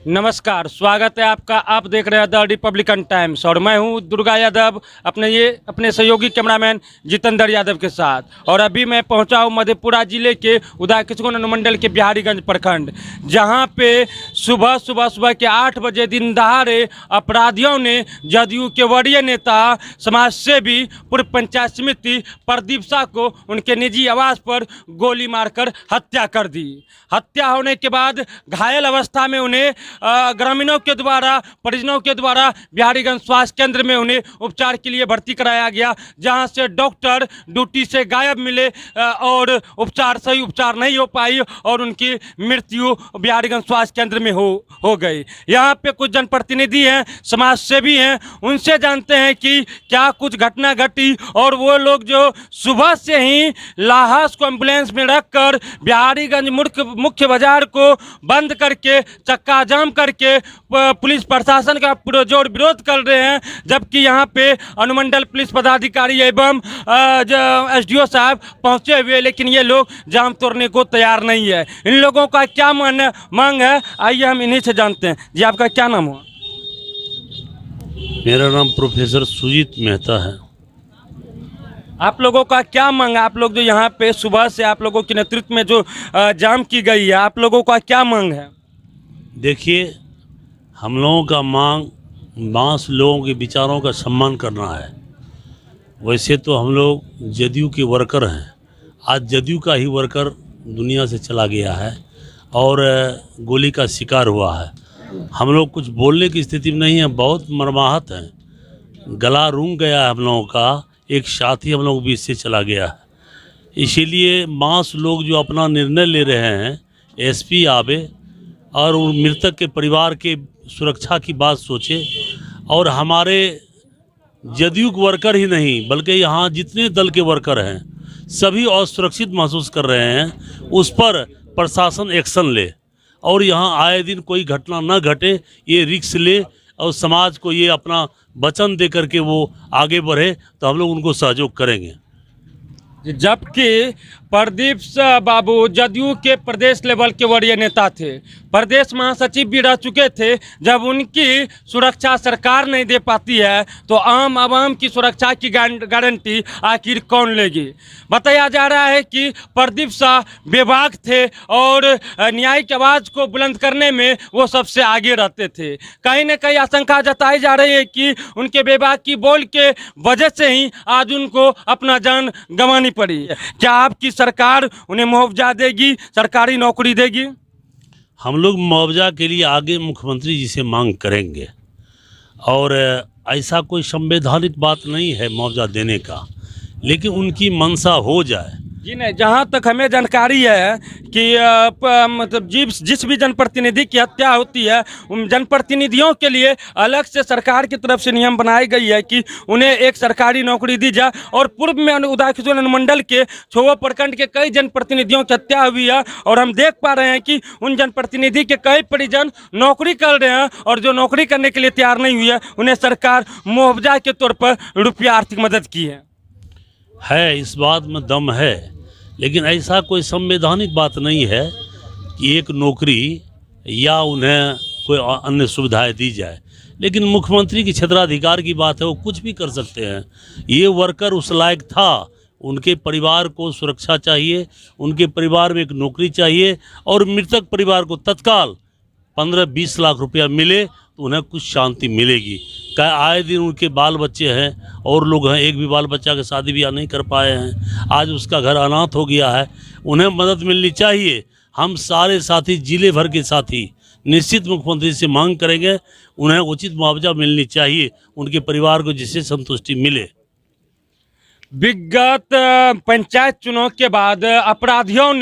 नमस्कार, स्वागत है आपका। आप देख रहे हैं द रिपब्लिकन टाइम्स और मैं हूं दुर्गा यादव अपने सहयोगी कैमरामैन जितेंद्र यादव के साथ। और अभी मैं पहुंचा हूं मधेपुरा जिले के उदय किशनगंज अनुमंडल के बिहारीगंज प्रखंड, जहां पे सुबह के 8 बजे दिन दहाड़े अपराधियों ने जदयू के वरीय नेता समाज सेवी पूर्व पंचायत समिति प्रदीप शाह को उनके निजी आवास पर गोली मारकर हत्या कर दी। हत्या होने के बाद घायल अवस्था में उन्हें ग्रामीणों के द्वारा, परिजनों के द्वारा बिहारीगंज स्वास्थ्य केंद्र में उन्हें उपचार के लिए भर्ती कराया गया, जहां से डॉक्टर ड्यूटी से गायब मिले और सही उपचार नहीं हो पाई और उनकी मृत्यु बिहारीगंज स्वास्थ्य केंद्र में हो गई। यहाँ पे कुछ जनप्रतिनिधि हैं, समाज सेवी हैं, उनसे जानते हैं कि क्या कुछ घटना घटी और वो लोग जो सुबह से ही लाश को एम्बुलेंस में रखकर बिहारीगंज मुख्य बाजार को बंद करके चक्का जाम करके पुलिस प्रशासन का पुरजोर विरोध कर रहे हैं, जबकि यहाँ पे अनुमंडल पुलिस पदाधिकारी एवं एसडीओ साहब पहुँचे हुए, लेकिन ये लोग जाम तोड़ने को तैयार नहीं है। इन लोगों का क्या मांग है, आइए हम इन्हीं से जानते हैं। जी, आपका क्या नाम हुआ? मेरा नाम प्रोफेसर सुजीत मेहता है। आप लोगों का क्या मांग है? आप लोग जो यहाँ पे सुबह से आप लोगों के नेतृत्व में जो जाम की गई है, आप लोगों का क्या मांग है? देखिए, हम लोगों का मांग बांस लोगों के विचारों का सम्मान करना है। वैसे तो हम लोग जदयू के वर्कर हैं। आज जदयू का ही वर्कर दुनिया से चला गया है और गोली का शिकार हुआ है। हम लोग कुछ बोलने की स्थिति में नहीं है, बहुत मर्माहत हैं। गला रूंग गया है हम लोगों का, एक साथी हम लोग बीच से चला गया है। इसीलिए बांस लोग जो अपना निर्णय ले रहे हैं, एसपी आवे और उन मृतक के परिवार के सुरक्षा की बात सोचे और हमारे जदयू के वर्कर ही नहीं बल्कि यहाँ जितने दल के वर्कर हैं सभी असुरक्षित महसूस कर रहे हैं, उस पर प्रशासन एक्शन ले और यहाँ आए दिन कोई घटना न घटे, ये रिस्क ले और समाज को ये अपना वचन दे करके वो आगे बढ़े तो हम लोग उनको सहयोग करेंगे। जबकि प्रदीप बाबू जदयू के प्रदेश लेवल के वरीय नेता थे, प्रदेश महासचिव भी रह चुके थे। जब उनकी सुरक्षा सरकार नहीं दे पाती है तो आम आवाम की सुरक्षा की गारंटी आखिर कौन लेगी? बताया जा रहा है कि प्रदीप शाह बेबाक थे और न्यायिक आवाज़ को बुलंद करने में वो सबसे आगे रहते थे। कहीं न कहीं आशंका जताई जा रही है कि उनके बेबाकी बोल के वजह से ही आज उनको अपना जान गंवानी पड़ी। क्या आपकी सरकार उन्हें मुआवजा देगी, सरकारी नौकरी देगी? हम लोग मुआवजा के लिए आगे मुख्यमंत्री जी से मांग करेंगे और ऐसा कोई संवैधानिक बात नहीं है मुआवजा देने का, लेकिन उनकी मंशा हो जाए। जी नहीं, जहाँ तक हमें जानकारी है कि मतलब जिस भी जनप्रतिनिधि की हत्या होती है उन जनप्रतिनिधियों के लिए अलग से सरकार की तरफ से नियम बनाई गई है कि उन्हें एक सरकारी नौकरी दी जाए। और पूर्व में उदय किशनगंज अनुमंडल के छोवा प्रखंड के कई जनप्रतिनिधियों की हत्या हुई है और हम देख पा रहे हैं कि उन जनप्रतिनिधि के कई परिजन नौकरी कर रहे हैं और जो नौकरी करने के लिए तैयार नहीं हुई है उन्हें सरकार मुआवजा के तौर पर रुपया आर्थिक मदद की है। इस बात में दम है, लेकिन ऐसा कोई संवैधानिक बात नहीं है कि एक नौकरी या उन्हें कोई अन्य सुविधाएं दी जाए। लेकिन मुख्यमंत्री की क्षेत्राधिकार की बात है, वो कुछ भी कर सकते हैं। ये वर्कर उस लायक था, उनके परिवार को सुरक्षा चाहिए, उनके परिवार में एक नौकरी चाहिए और मृतक परिवार को तत्काल 15-20 लाख रुपया मिले तो उन्हें कुछ शांति मिलेगी। क्या आए दिन उनके बाल बच्चे हैं और लोग हैं, एक भी बाल बच्चा के शादी ब्याह नहीं कर पाए हैं, आज उसका घर अनाथ हो गया है, उन्हें मदद मिलनी चाहिए। हम सारे साथी, जिले भर के साथी निश्चित मुख्यमंत्री से मांग करेंगे, उन्हें उचित मुआवजा मिलनी चाहिए, उनके परिवार को जिससे संतुष्टि मिले। विगत पंचायत चुनाव के बाद अपराधियों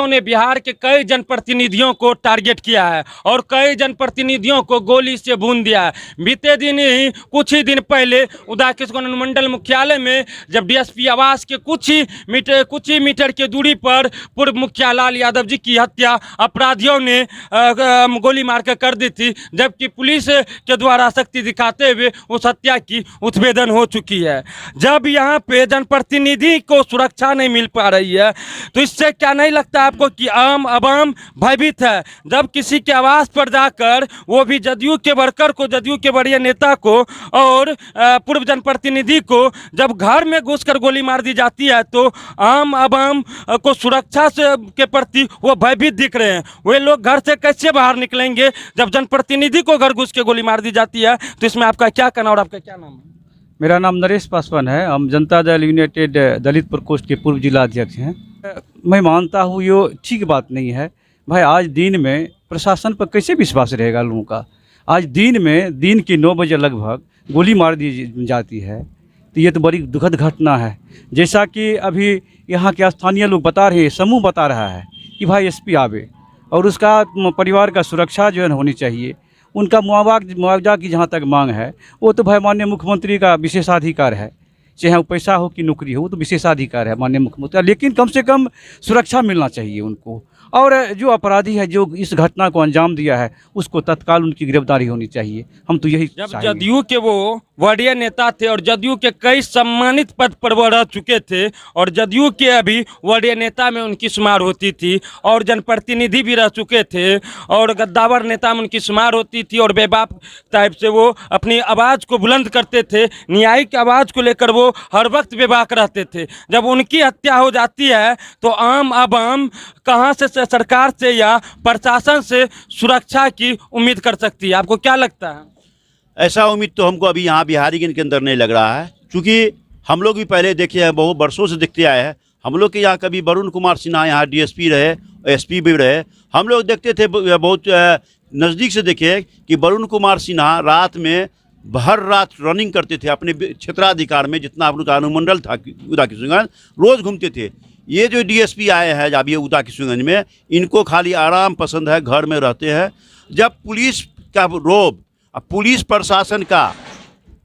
ने बिहार के कई जनप्रतिनिधियों को टारगेट किया है और कई जनप्रतिनिधियों को गोली से भून दिया है। बीते दिन ही कुछ ही दिन पहले उदय किशनगंज अनुमंडल मुख्यालय में जब डीएसपी आवास के कुछ ही मीटर की दूरी पर पूर्व मुखिया लाल यादव जी की हत्या अपराधियों ने गोली मारकर कर दी थी, जबकि पुलिस के द्वारा शक्ति दिखाते हुए उस हत्या की उद्भेदन हो चुकी है। जब यहाँ पे जनप्रतिनिधि को सुरक्षा नहीं मिल पा रही है तो इससे क्या नहीं लगता आपको कि आम आवाम भयभीत है? जब किसी के आवास पर जाकर, वो भी जदयू के वर्कर को, जदयू के बड़े नेता को और पूर्व जनप्रतिनिधि को जब घर में घुसकर गोली मार दी जाती है तो आम आवाम को सुरक्षा से के प्रति वो भयभीत दिख रहे हैं। वे लोग घर से कैसे बाहर निकलेंगे जब जनप्रतिनिधि को घर घुस के गोली मार दी जाती है? तो इसमें आपका क्या कहना और आपका क्या नाम है? मेरा नाम नरेश पासवान है। हम जनता दल यूनाइटेड दलित प्रकोष्ठ के पूर्व जिला अध्यक्ष हैं। मैं मानता हूँ ये ठीक बात नहीं है भाई। आज दिन में प्रशासन पर कैसे विश्वास रहेगा लोगों का? आज दिन के 9 बजे लगभग गोली मार दी जाती है, तो ये तो बड़ी दुखद घटना है। जैसा कि अभी यहाँ के स्थानीय लोग बता रहे हैं, समूह बता रहा है कि भाई एसपी आवे और उसका परिवार का सुरक्षा जो है होनी चाहिए। उनका मुआवजा की जहाँ तक मांग है वो तो भाई माननीय मुख्यमंत्री का विशेषाधिकार है, चाहे वो पैसा हो कि नौकरी हो, वो तो विशेषाधिकार है माननीय मुख्यमंत्री। लेकिन कम से कम सुरक्षा मिलना चाहिए उनको। और जो अपराधी है, जो इस घटना को अंजाम दिया है, उसको तत्काल उनकी गिरफ्तारी होनी चाहिए। हम तो यही जब जदयू के वो वरीय नेता थे और जदयू के कई सम्मानित पद पर वो रह चुके थे और जदयू के अभी वरीय नेता में उनकी शुमार होती थी और जनप्रतिनिधि भी रह चुके थे और गद्दावर नेता में उनकी शुमार होती थी और बेबाक टाइप से वो अपनी आवाज़ को बुलंद करते थे। न्यायिक आवाज़ को लेकर वो हर वक्त बेबाक रहते थे। जब उनकी हत्या हो जाती है तो आम आवाम कहाँ से सरकार से या प्रशासन से सुरक्षा की उम्मीद कर सकती है? आपको क्या लगता है? ऐसा उम्मीद तो हमको अभी यहाँ बिहारीगंज के अंदर नहीं लग रहा है, क्योंकि हम लोग भी पहले देखे हैं, बहुत वर्षों से देखते आए हैं। हम लोग के यहाँ कभी वरुण कुमार सिन्हा यहाँ डीएसपी रहे, एसपी भी रहे। हम लोग देखते थे, बहुत नज़दीक से देखे कि वरुण कुमार सिन्हा रात में हर रात रनिंग करते थे अपने क्षेत्राधिकार में, जितना उनका अनुमंडल था उदा किशनगंज, रोज़ घूमते थे। ये जो डीएसपी आए हैं जब ये उदा किशनगंज में, इनको खाली आराम पसंद है, घर में रहते हैं। जब पुलिस का रोब, पुलिस प्रशासन का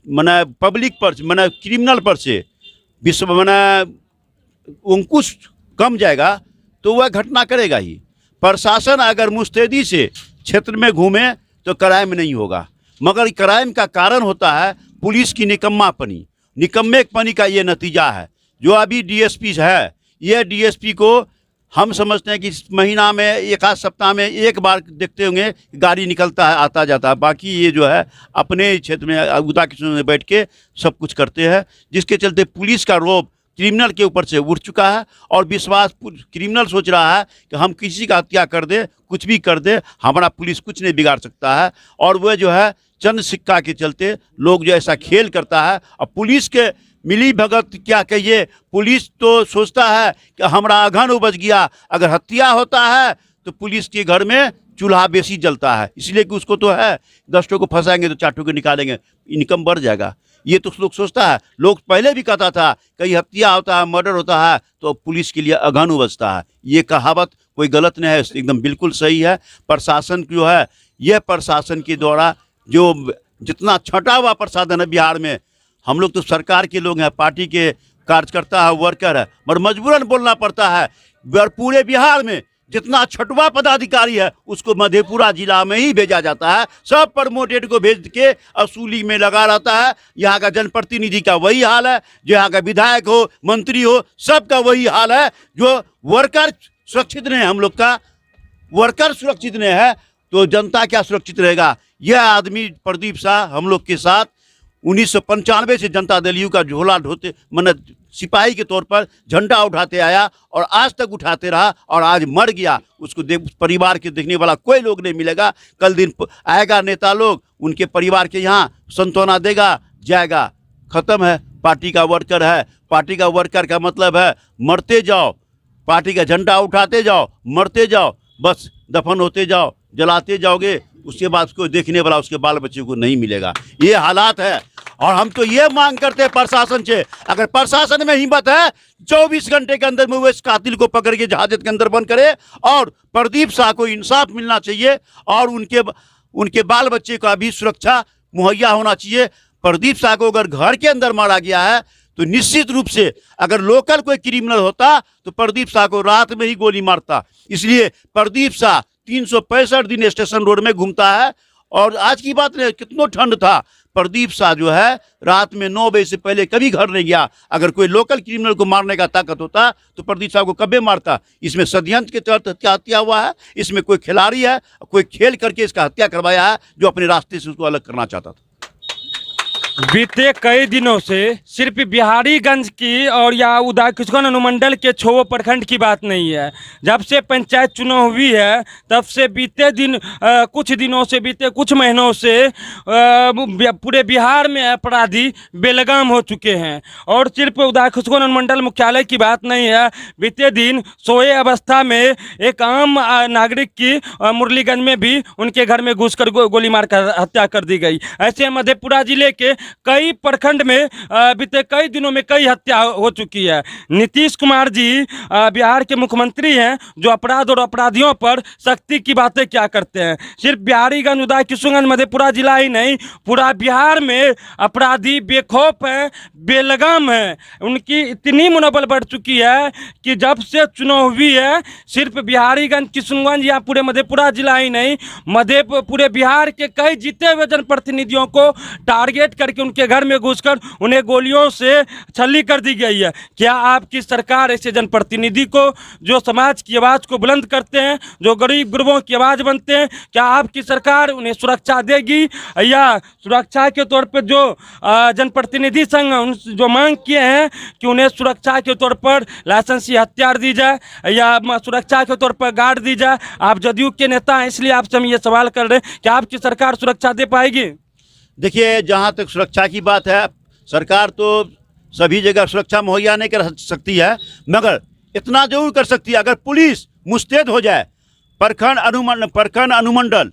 मने पब्लिक पर मने क्रिमिनल पर से विश्व मने अंकुश कम जाएगा तो वह घटना करेगा ही। प्रशासन अगर मुस्तैदी से क्षेत्र में घूमे तो क्राइम नहीं होगा, मगर क्राइम का कारण होता है पुलिस की निकम्मेपनी का ये नतीजा है। जो अभी डीएसपी है, ये डीएसपी को हम समझते हैं कि इस महीना में एक आध सप्ताह में एक बार देखते होंगे गाड़ी निकलता है, आता जाता है। बाकी ये जो है अपने क्षेत्र में उदा किशनगंज में बैठ के सब कुछ करते हैं, जिसके चलते पुलिस का रोब क्रिमिनल के ऊपर से उठ चुका है और विश्वास क्रिमिनल सोच रहा है कि हम किसी का हत्या कर दे, कुछ भी कर दे, हमारा पुलिस कुछ नहीं बिगाड़ सकता है। और वह जो है चंद सिक्का के चलते लोग जो ऐसा खेल करता है। और पुलिस के मिली भगत क्या कहिए, पुलिस तो सोचता है कि हमारा अघन उपज गया। अगर हत्या होता है तो पुलिस के घर में चूल्हा बेसी जलता है, इसलिए कि उसको तो है 10 को फंसाएंगे तो 4 को निकालेंगे, इनकम बढ़ जाएगा। ये तो लोग सोचता है। लोग पहले भी कहता था कहीं हत्या होता है, मर्डर होता है तो पुलिस के लिए अघन उपजता है। ये कहावत कोई गलत नहीं है, एकदम बिल्कुल सही है। प्रशासन जो है, यह प्रशासन के द्वारा जो जितना छंटा हुआ प्रसाधन है बिहार में, हम लोग तो सरकार के लोग हैं, पार्टी के कार्यकर्ता है, वर्कर है, मगर मजबूरन बोलना पड़ता है। पूरे बिहार में जितना छठवा पदाधिकारी है उसको मधेपुरा जिला में ही भेजा जाता है। सब प्रमोटेड को भेज के असूली में लगा रहता है। यहाँ का जनप्रतिनिधि का वही हाल है, जो यहाँ का विधायक हो, मंत्री हो, सबका वही हाल है। जो वर्कर सुरक्षित नहीं है, हम लोग का वर्कर सुरक्षित नहीं है तो जनता क्या सुरक्षित रहेगा? यह आदमी प्रदीप शाह हम लोग के साथ 1995 से जनता दल यू का झोला ढोते मन सिपाही के तौर पर झंडा उठाते आया और आज तक उठाते रहा और आज मर गया। उसको परिवार के देखने वाला कोई लोग नहीं मिलेगा। कल दिन आएगा नेता लोग, उनके परिवार के यहाँ सांत्वना देगा, जाएगा, खत्म है। पार्टी का वर्कर है, पार्टी का वर्कर का मतलब है मरते जाओ, पार्टी का झंडा उठाते जाओ, मरते जाओ, बस दफन होते जाओ, जलाते जाओगे, उसके बाद उसको देखने वाला उसके बाल बच्चे को नहीं मिलेगा। ये हालात है। और हम तो ये मांग करते हैं प्रशासन से, अगर प्रशासन में हिम्मत है 24 घंटे के अंदर में वो इस कातिल को पकड़ के जहाजत के अंदर बंद करे और प्रदीप शाह को इंसाफ मिलना चाहिए और उनके बाल बच्चे का भी सुरक्षा मुहैया होना चाहिए। प्रदीप शाह को अगर घर के अंदर मारा गया है तो निश्चित रूप से अगर लोकल कोई क्रिमिनल होता तो प्रदीप शाह को रात में ही गोली मारता। इसलिए प्रदीप शाह 365 दिन स्टेशन रोड में घूमता है। और आज की बात नहीं, कितना ठंड था, प्रदीप शाह जो है रात में 9 बजे से पहले कभी घर नहीं गया। अगर कोई लोकल क्रिमिनल को मारने का ताकत होता तो प्रदीप शाह को कभी मारता। इसमें षड्यंत्र के तहत हत्या हुआ है, इसमें कोई खिलाड़ी है, कोई खेल करके इसका हत्या करवाया है जो अपने रास्ते से उसको अलग करना चाहता था। बीते कई दिनों से सिर्फ बिहारीगंज की और या उदा किशनगंज अनुमंडल के छोवो प्रखंड की बात नहीं है। जब से पंचायत चुनाव हुई है तब से बीते दिन कुछ दिनों से बीते कुछ महीनों से पूरे बिहार में अपराधी बेलगाम हो चुके हैं। और सिर्फ उदा किशनगंज अनुमंडल मुख्यालय की बात नहीं है, बीते दिन सोए अवस्था में एक आम नागरिक की मुरलीगंज में भी उनके घर में घुसकर गोली मारकर हत्या कर दी गई। ऐसे मधेपुरा जिले के कई प्रखंड में बीते कई दिनों में कई हत्या हो चुकी है। नीतीश कुमार जी बिहार के मुख्यमंत्री हैं जो अपराध और अपराधियों पर सख्ती की बातें क्या करते हैं। सिर्फ बिहारीगंज उदा किशनगंज मधेपुरा जिला ही नहीं, पूरा बिहार में अपराधी बेखौफ हैं, बेलगाम हैं। उनकी इतनी मनोबल बढ़ चुकी है कि जब से चुनाव हुई है सिर्फ बिहारीगंज किशनगंज या पूरे मधेपुरा जिला ही नहीं, पूरे बिहार के कई जीते हुए जनप्रतिनिधियों को टारगेट करके उनके घर में घुसकर उन्हें गोलियों से छली कर दी गई है। क्या आपकी सरकार ऐसे जनप्रतिनिधि को जो समाज की आवाज़ को बुलंद करते हैं, जो गरीब गुरबों की आवाज़ बनते हैं, क्या आपकी सरकार उन्हें सुरक्षा देगी? या सुरक्षा के तौर पर जो जनप्रतिनिधि संघ जो मांग किए हैं कि उन्हें सुरक्षा के तौर पर लाइसेंसी हथियार दी जाए या सुरक्षा के तौर पर गार्ड दी जाए, आप जदयू के नेता हैं इसलिए आपसे हम ये सवाल कर रहे हैं कि आपकी सरकार सुरक्षा दे पाएगी? देखिए, जहाँ तक सुरक्षा की बात है, सरकार तो सभी जगह सुरक्षा मुहैया नहीं कर सकती है, मगर इतना जरूर कर सकती है। अगर पुलिस मुस्तैद हो जाए, प्रखंड अनुमंडल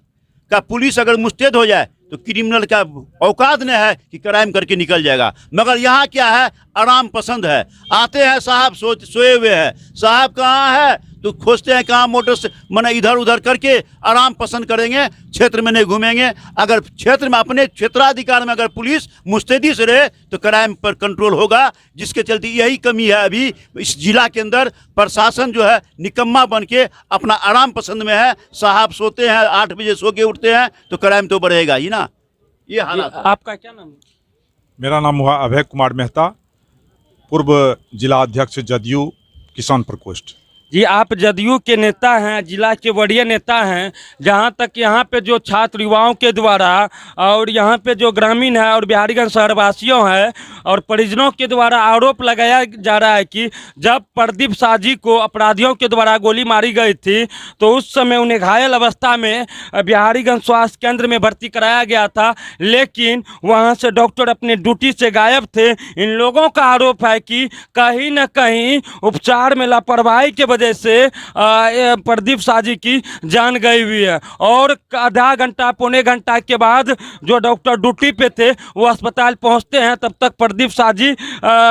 का पुलिस अगर मुस्तैद हो जाए तो क्रिमिनल का औकात नहीं है कि क्राइम करके निकल जाएगा। मगर यहाँ क्या है, आराम पसंद है। आते हैं साहब सोए हुए हैं, साहब कहाँ है तो खोजते हैं कहाँ, मोटर से मैंने इधर उधर करके आराम पसंद करेंगे, क्षेत्र में नहीं घूमेंगे। अगर क्षेत्र में अपने क्षेत्राधिकार में अगर पुलिस मुस्तैदी से रहे तो क्राइम पर कंट्रोल होगा, जिसके चलते यही कमी है अभी इस जिला के अंदर। प्रशासन जो है निकम्मा बन के अपना आराम पसंद में है। साहब सोते हैं, 8 बजे सो के उठते हैं तो क्राइम तो बढ़ेगा ही ना। ये हालात। आपका क्या नाम है? मेरा नाम हुआ अभय कुमार मेहता, पूर्व जिला अध्यक्ष जदयू किसान प्रकोष्ठ। जी, आप जदयू के नेता हैं, जिला के वरीय नेता हैं। जहां तक यहाँ पे जो छात्र युवाओं के द्वारा और यहाँ पे जो ग्रामीण है और बिहारीगंज शहरवासियों है और परिजनों के द्वारा आरोप लगाया जा रहा है कि जब प्रदीप शाह जी को अपराधियों के द्वारा गोली मारी गई थी तो उस समय उन्हें घायल अवस्था में बिहारीगंज स्वास्थ्य केंद्र में भर्ती कराया गया था, लेकिन वहाँ से डॉक्टर अपने ड्यूटी से गायब थे। इन लोगों का आरोप है कि कहीं न कहीं उपचार में लापरवाही के वजह से प्रदीप शाह जी की जान गई हुई है। और आधा घंटा पौने घंटा के बाद जो डॉक्टर ड्यूटी पे थे वो अस्पताल पहुंचते हैं, तब तक प्रदीप शाह जी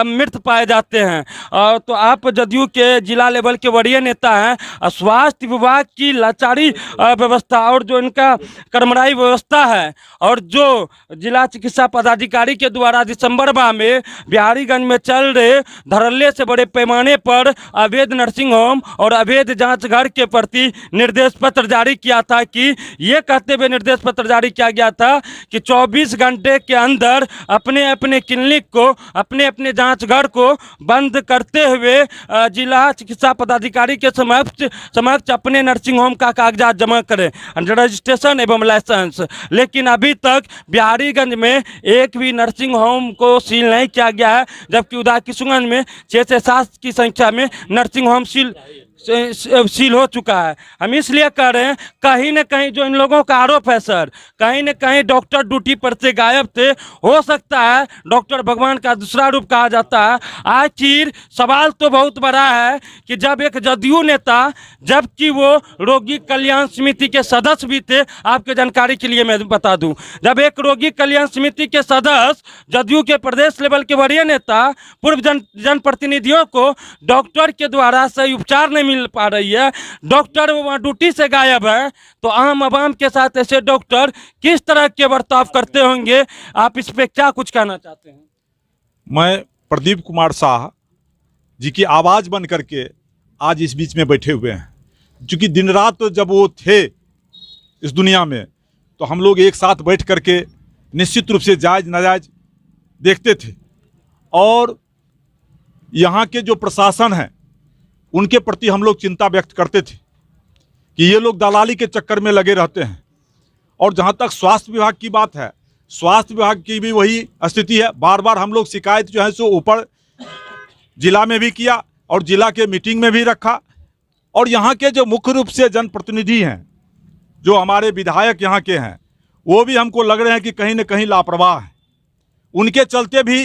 मृत पाए जाते हैं। तो आप जदयू के जिला लेवल के वरीय नेता हैं। स्वास्थ्य विभाग की लाचारी व्यवस्था और जो इनका कर्मराई व्यवस्था है और जो जिला चिकित्सा पदाधिकारी के द्वारा दिसंबर माह में बिहारीगंज में चल रहे धड़ल्ले से बड़े पैमाने पर अवैध नर्सिंग होम और अवैध जांच घर के प्रति निर्देश पत्र जारी किया था कि ये कहते हुए निर्देश पत्र जारी किया गया था कि 24 घंटे के अंदर अपने अपने क्लिनिक को, अपने अपने जांच घर को बंद करते हुए जिला चिकित्सा पदाधिकारी के समक्ष अपने नर्सिंग होम का कागजात जमा करें, रजिस्ट्रेशन एवं लाइसेंस। लेकिन अभी तक बिहारीगंज में एक भी नर्सिंग होम को सील नहीं किया गया है, जबकि उदा किशनगंज में 6 से 7 की संख्या में नर्सिंग होम सील हो चुका है। हम इसलिए कह रहे हैं कहीं न कहीं जो इन लोगों का आरोप है सर, कहीं न कहीं डॉक्टर ड्यूटी पर से गायब थे। हो सकता है डॉक्टर भगवान का दूसरा रूप कहा जाता है। आखिर सवाल तो बहुत बड़ा है कि जब एक जदयू नेता, जबकि वो रोगी कल्याण समिति के सदस्य भी थे, आपके जानकारी के लिए मैं बता दूं, जब एक रोगी कल्याण समिति के सदस्य जदयू के प्रदेश लेवल के वरीय नेता पूर्व जनप्रतिनिधियों को डॉक्टर के द्वारा सही उपचार नहीं मिल पा रही है, डॉक्टर वहाँ ड्यूटी से गायब है, तो आम आवाम के साथ ऐसे डॉक्टर किस तरह के बर्ताव करते होंगे? आप इस पे क्या कुछ कहना चाहते हैं? मैं प्रदीप कुमार शाह जी की आवाज़ बन करके आज इस बीच में बैठे हुए हैं, क्योंकि दिन रात तो जब वो थे इस दुनिया में तो हम लोग एक साथ बैठ करके निश्चित रूप से जायज़ नाजायज देखते थे। और यहाँ के जो प्रशासन है उनके प्रति हम लोग चिंता व्यक्त करते थे कि ये लोग दलाली के चक्कर में लगे रहते हैं। और जहाँ तक स्वास्थ्य विभाग की बात है, स्वास्थ्य विभाग की भी वही स्थिति है। बार बार हम लोग शिकायत जो है सो ऊपर जिला में भी किया और जिला के मीटिंग में भी रखा। और यहाँ के जो मुख्य रूप से जनप्रतिनिधि हैं, जो हमारे विधायक यहाँ के हैं, वो भी हमको लग रहे हैं कि कहीं न कहीं लापरवाह हैं। उनके चलते भी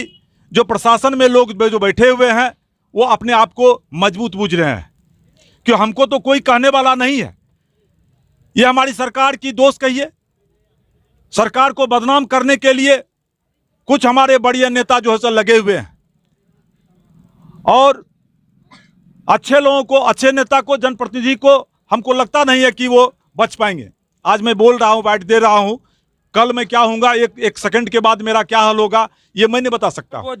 जो प्रशासन में लोग जो बैठे हुए हैं वो अपने आप को मजबूत बूझ रहे हैं कि हमको तो कोई कहने वाला नहीं है। ये हमारी सरकार की दोस्त कहिए। सरकार को बदनाम करने के लिए कुछ हमारे बड़े नेता जो है सो लगे हुए हैं। और अच्छे लोगों को, अच्छे नेता को, जनप्रतिनिधि को हमको लगता नहीं है कि वो बच पाएंगे। आज मैं बोल रहा हूँ, बाइट दे रहा हूँ, कल मैं क्या होऊंगा, एक सेकंड के बाद मेरा क्या हाल होगा, ये मैं नहीं बता सकता। वो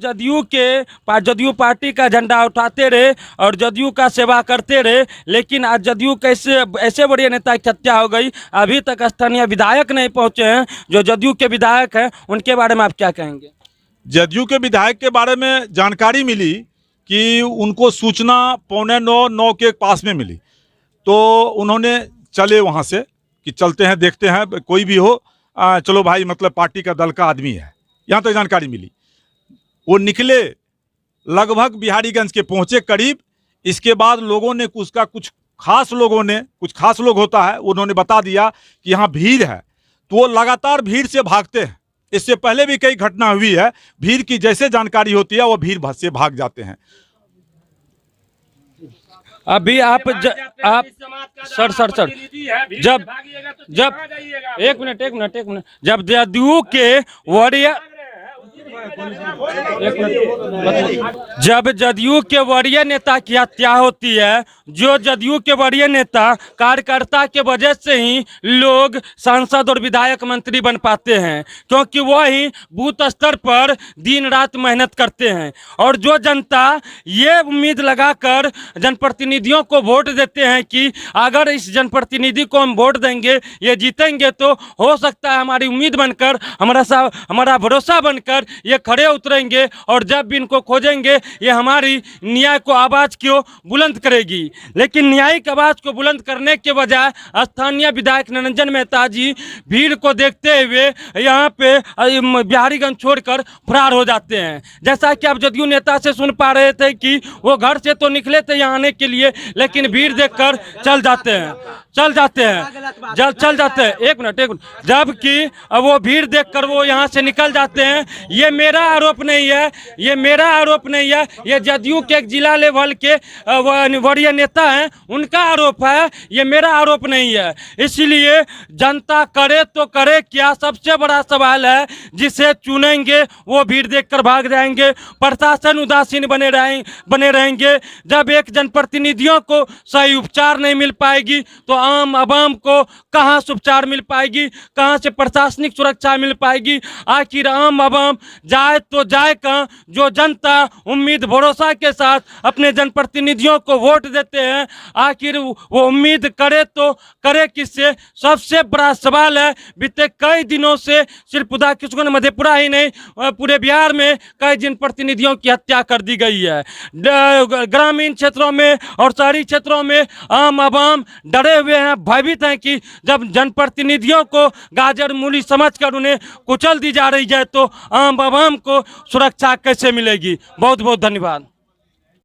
जदयू पार्टी का झंडा उठाते रहे और जदयू का सेवा करते रहे, लेकिन आज जदयू कैसे ऐसे बड़े नेता की हत्या हो गई। अभी तक स्थानीय विधायक नहीं पहुंचे हैं जो जदयू के विधायक हैं, उनके बारे में आप क्या कहेंगे? जदयू के विधायक के बारे में जानकारी मिली कि उनको सूचना 8:45-9 के पास में मिली, तो उन्होंने चले वहाँ से कि चलते हैं, देखते हैं, कोई भी हो, चलो भाई, मतलब पार्टी का दल का आदमी है, यहाँ तक जानकारी मिली। वो निकले, लगभग बिहारीगंज के पहुँचे करीब। इसके बाद लोगों ने कुछ खास लोग होता है, उन्होंने बता दिया कि यहाँ भीड़ है, तो वो लगातार भीड़ से भागते हैं। इससे पहले भी कई घटना हुई है, भीड़ की जैसे जानकारी होती है वो भीड़ से भाग जाते हैं। अभी आप सर जब एक मिनट जब जदयू के वरीय जब जदयू के वरीय नेता की हत्या होती है, जो जदयू के वरीय नेता कार्यकर्ता के वजह से ही लोग सांसद और विधायक मंत्री बन पाते हैं, क्योंकि वो ही बूथ स्तर पर दिन रात मेहनत करते हैं। और जो जनता ये उम्मीद लगाकर जनप्रतिनिधियों को वोट देते हैं कि अगर इस जनप्रतिनिधि को हम वोट देंगे, ये जीतेंगे, तो हो सकता है हमारी उम्मीद बनकर, हमारा भरोसा बनकर ये खड़े उतरेंगे और जब भी इनको खोजेंगे ये हमारी न्याय को आवाज़ को बुलंद करेगी। लेकिन न्यायिक आवाज़ को बुलंद करने के बजाय स्थानीय विधायक निरंजन मेहता जी भीड़ को देखते हुए यहाँ पे बिहारीगंज छोड़कर फरार हो जाते हैं। जैसा कि आप जदयू नेता से सुन पा रहे थे कि वो घर से तो निकले थे यहाँ आने के लिए, लेकिन भीड़ देखकर चल जाते हैं। एक मिनट जबकि वो भीड़ देखकर वो यहाँ से निकल जाते हैं। ये मेरा आरोप नहीं है, ये जदयू के एक जिला लेवल के वरीय नेता हैं, उनका आरोप है, ये मेरा आरोप नहीं है। इसलिए जनता करे तो करे क्या, सबसे बड़ा सवाल है जिसे चुनेंगे वो भीड़ देखकर भाग जाएंगे, प्रशासन उदासीन बने रहेंगे। जब एक जनप्रतिनिधियों को सही उपचार नहीं मिल पाएगी तो आम आवाम को कहाँ से उपचार मिल पाएगी, कहाँ से प्रशासनिक सुरक्षा मिल पाएगी? आखिर आम आवाम जाए तो जाए कहाँ? जो जनता उम्मीद भरोसा के साथ अपने जनप्रतिनिधियों को वोट देते हैं, आखिर वो उम्मीद करे तो करे किससे? सबसे बड़ा सवाल है। बीते कई दिनों से सिर्फ उदा किशनगंज मधेपुरा ही नहीं, पूरे बिहार में कई जनप्रतिनिधियों की हत्या कर दी गई है। ग्रामीण क्षेत्रों में और शहरी क्षेत्रों में आम आवाम डरे हुए हैं, भयभीत हैं कि जब जनप्रतिनिधियों को गाजर मूली समझकर उन्हें कुचल दी जा रही है तो आम आवाम को सुरक्षा कैसे मिलेगी? बहुत बहुत धन्यवाद।